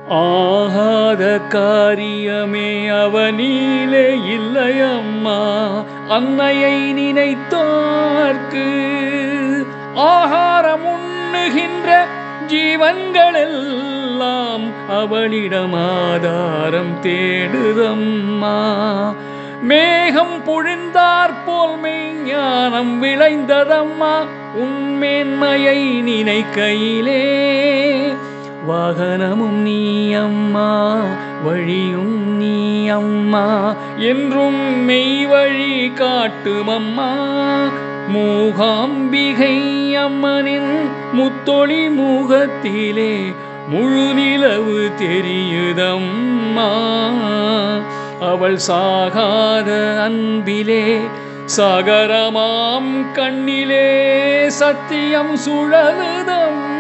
ஆகாத காரியமே அவனிலே இல்லையம்மா. அன்னையை நினைத்தார்க்கு ஆகாரம் உண்ணுகின்ற ஜீவன்களெல்லாம் அவளிடம் ஆதாரம் தேடுதம்மா. மேகம் பொழிந்தாற்போல் மெய்ஞானம் விளைந்ததம்மா. உன்மேன்மையை நினைக்கையிலே வாகனமும் நீ அம்மா, வழியும் நீ அம்மா, என்றும் மெய் வழி காட்டுமம்மா. மூகாம்பிகை அம்மனின் முத்தொளி முகத்திலே முழு நிலவு தெரியுதம்மா. அவள் சாகாத அன்பிலே சாகரமாம் கண்ணிலே சத்தியம் சுழலுதம்மா.